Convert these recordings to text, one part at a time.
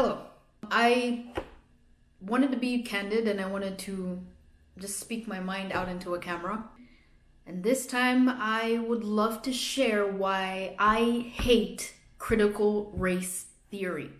Hello. I wanted to be candid and I wanted to just speak my mind out into a camera. And this time I would love to share why I hate critical race theory.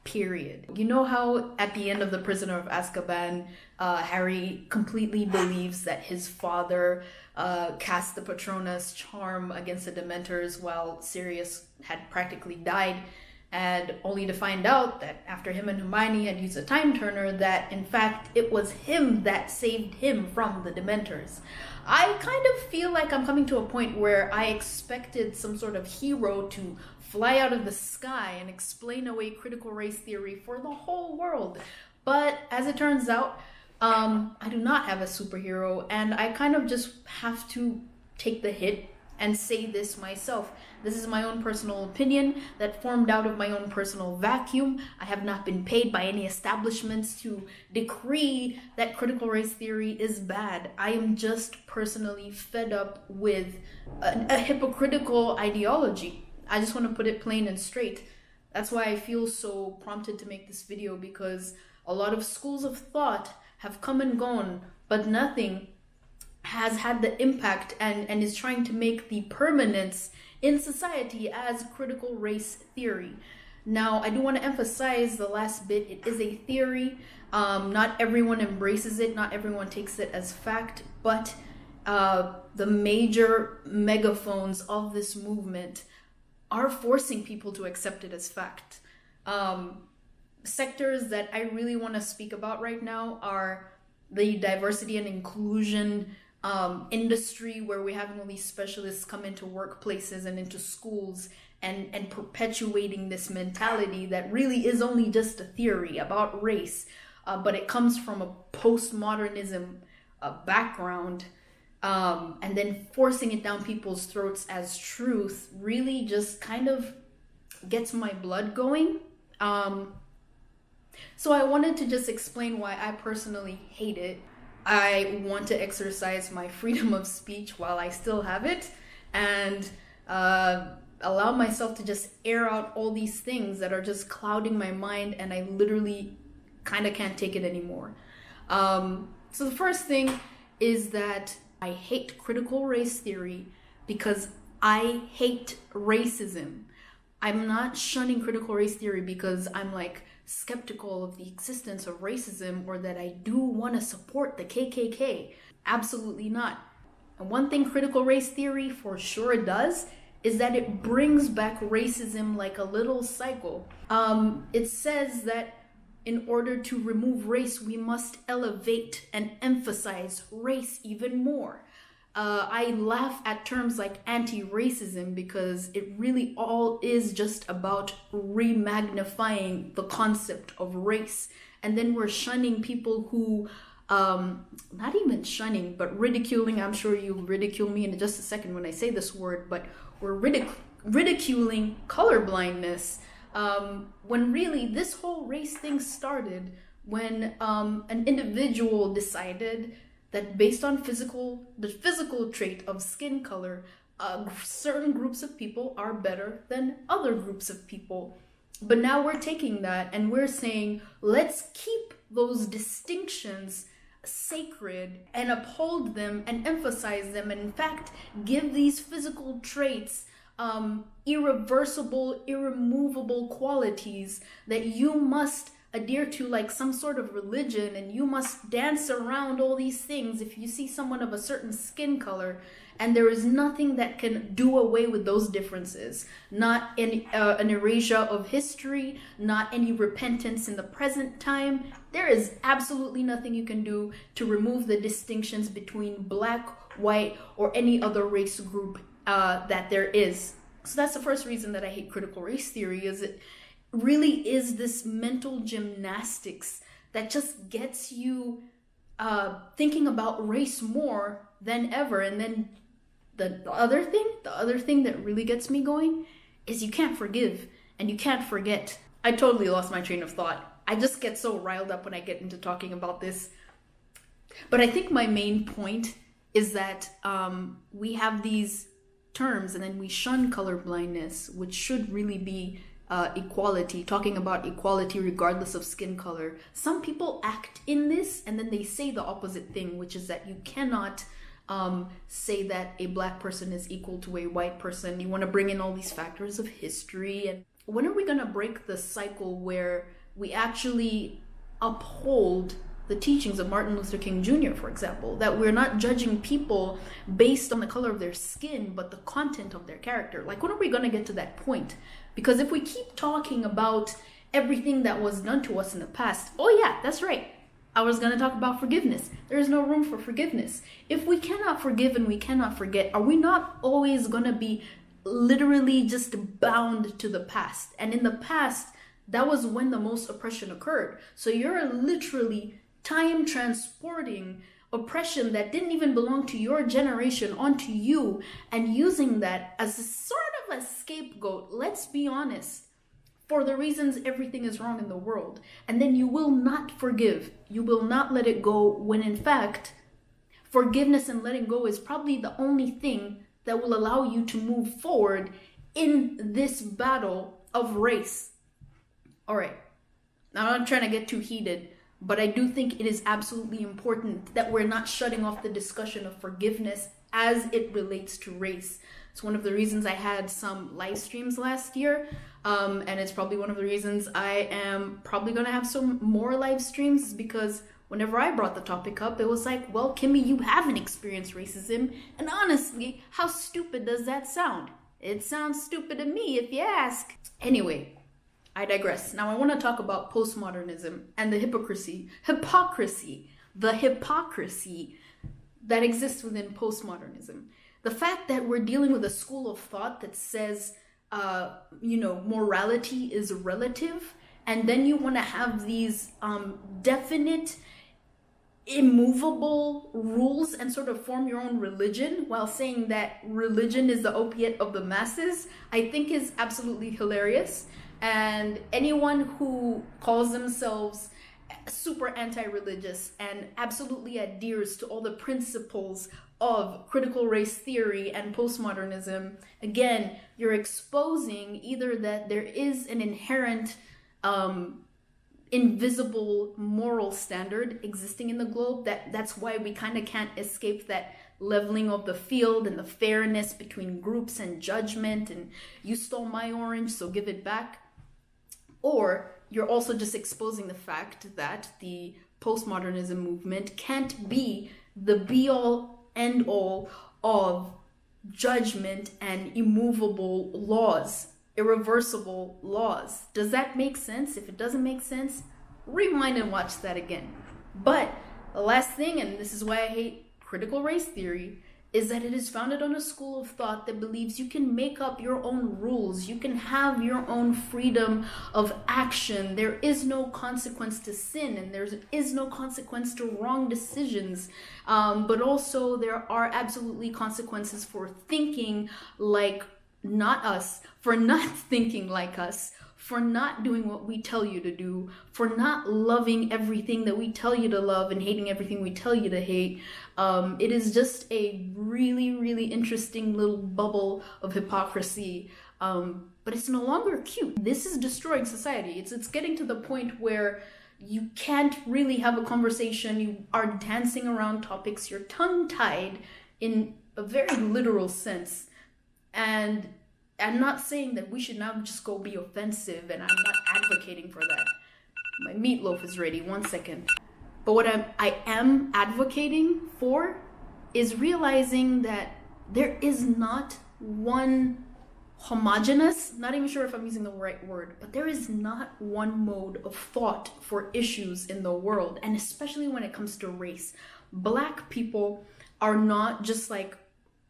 Period. You know how at the end of The Prisoner of Azkaban, Harry completely believes that his father cast the Patronus charm against the Dementors while Sirius had practically died, and only to find out that after him and Hermione had used a time turner, that in fact it was him that saved him from the Dementors. I kind of feel like I'm coming to a point where I expected some sort of hero to fly out of the sky and explain away critical race theory for the whole world. But as it turns out, I do not have a superhero, and I kind of just have to take the hit and say this myself. This is my own personal opinion that formed out of my own personal vacuum. I have not been paid by any establishments to decree that critical race theory is bad. I am just personally fed up with a hypocritical ideology. I just want to put it plain and straight. That's why I feel so prompted to make this video, because a lot of schools of thought have come and gone, but nothing has had the impact and is trying to make the permanence in society as critical race theory. Now, I do want to emphasize the last bit. It is a theory. Not everyone embraces it. Not everyone takes it as fact, but the major megaphones of this movement are forcing people to accept it as fact. Sectors that I really want to speak about right now are the diversity and inclusion industry, where we're having all these specialists come into workplaces and into schools and perpetuating this mentality that really is only just a theory about race, but it comes from a postmodernism background, and then forcing it down people's throats as truth really just kind of gets my blood going. So I wanted to just explain why I personally hate it. I want to exercise my freedom of speech while I still have it, and allow myself to just air out all these things that are just clouding my mind, and I literally kind of can't take it anymore. So the first thing is that I hate critical race theory because I hate racism. I'm not shunning critical race theory because I'm like skeptical of the existence of racism or that I do want to support the KKK. Absolutely not. And one thing critical race theory for sure does is that it brings back racism like a little cycle. It says that in order to remove race, we must elevate and emphasize race even more. I laugh at terms like anti-racism because it really all is just about remagnifying the concept of race. And then we're shunning people who, not even shunning, but ridiculing. I'm sure you'll ridicule me in just a second when I say this word, but we're ridiculing colorblindness. When really this whole race thing started when an individual decided that based on the physical trait of skin color, certain groups of people are better than other groups of people. But now we're taking that and we're saying, let's keep those distinctions sacred and uphold them and emphasize them, and in fact, give these physical traits irreversible, irremovable qualities that you must adhere to like some sort of religion, and you must dance around all these things if you see someone of a certain skin color, and there is nothing that can do away with those differences. Not an erasure of history, not any repentance in the present time. There is absolutely nothing you can do to remove the distinctions between black, white, or any other race group that there is. So that's the first reason that I hate critical race theory, is it really is this mental gymnastics that just gets you thinking about race more than ever. And then the other thing that really gets me going is you can't forgive and you can't forget. I totally lost my train of thought. I just get so riled up when I get into talking about this. But I think my main point is that we have these terms and then we shun colorblindness, which should really be equality, talking about equality regardless of skin color. Some people act in this and then they say the opposite thing, which is that you cannot say that a black person is equal to a white person. You want to bring in all these factors of history. And when are we going to break the cycle where we actually uphold the teachings of Martin Luther King Jr., for example, that we're not judging people based on the color of their skin, but the content of their character? Like, when are we going to get to that point? Because if we keep talking about everything that was done to us in the past, oh yeah, that's right, I was going to talk about forgiveness. There is no room for forgiveness. If we cannot forgive and we cannot forget, are we not always going to be literally just bound to the past? And in the past, that was when the most oppression occurred. So you're literally time transporting oppression that didn't even belong to your generation onto you and using that as a sort of a scapegoat, let's be honest, for the reasons everything is wrong in the world. And then you will not forgive. You will not let it go, when in fact, forgiveness and letting go is probably the only thing that will allow you to move forward in this battle of race. All right, now I'm not trying to get too heated, but I do think it is absolutely important that we're not shutting off the discussion of forgiveness as it relates to race. It's one of the reasons I had some live streams last year, and it's probably one of the reasons I am probably going to have some more live streams, is because whenever I brought the topic up, it was like, well, Kimmy, you haven't experienced racism, and honestly, how stupid does that sound? It sounds stupid to me, if you ask. Anyway, I digress. Now I want to talk about postmodernism and the hypocrisy that exists within postmodernism. The fact that we're dealing with a school of thought that says, morality is relative, and then you want to have these definite, immovable rules and sort of form your own religion while saying that religion is the opiate of the masses, I think is absolutely hilarious. And anyone who calls themselves super anti-religious and absolutely adheres to all the principles of critical race theory and postmodernism, again, you're exposing either that there is an inherent invisible moral standard existing in the globe, that's why we kind of can't escape that leveling of the field and the fairness between groups and judgment, and you stole my orange, so give it back. Or you're also just exposing the fact that the postmodernism movement can't be the be-all, end-all of judgment and immovable laws, irreversible laws. Does that make sense? If it doesn't make sense, rewind and watch that again. But the last thing, and this is why I hate critical race theory, is that it is founded on a school of thought that believes you can make up your own rules. You can have your own freedom of action. There is no consequence to sin, and there is no consequence to wrong decisions. But also there are absolutely consequences for thinking like not us, for not thinking like us, for not doing what we tell you to do, for not loving everything that we tell you to love and hating everything we tell you to hate. It is just a really, really interesting little bubble of hypocrisy. But it's no longer cute. This is destroying society. It's getting to the point where you can't really have a conversation. You are dancing around topics. You're tongue-tied in a very literal sense. And I'm not saying that we should now just go be offensive, and I'm not advocating for that. My meatloaf is ready, 1 second. But what I am advocating for is realizing that there is not one homogeneous, not even sure if I'm using the right word, but there is not one mode of thought for issues in the world, and especially when it comes to race. Black people are not just like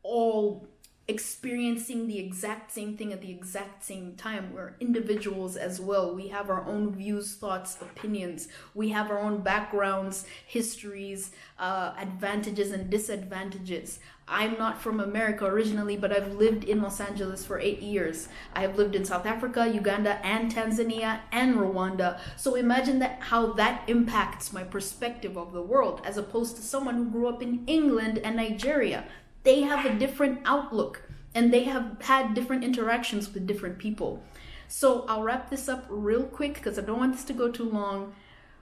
all experiencing the exact same thing at the exact same time. We're individuals as well. We have our own views, thoughts, opinions. We have our own backgrounds, histories, advantages and disadvantages. I'm not from America originally, but I've lived in Los Angeles for 8 years. I have lived in South Africa, Uganda, and Tanzania, and Rwanda. So imagine that, how that impacts my perspective of the world, as opposed to someone who grew up in England and Nigeria. They have a different outlook, and they have had different interactions with different people. So I'll wrap this up real quick because I don't want this to go too long.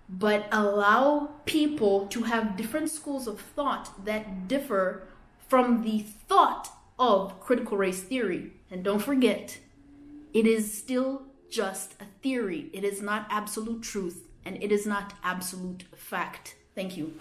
But allow people to have different schools of thought that differ from the thought of critical race theory. And don't forget, it is still just a theory. It is not absolute truth, and it is not absolute fact. Thank you.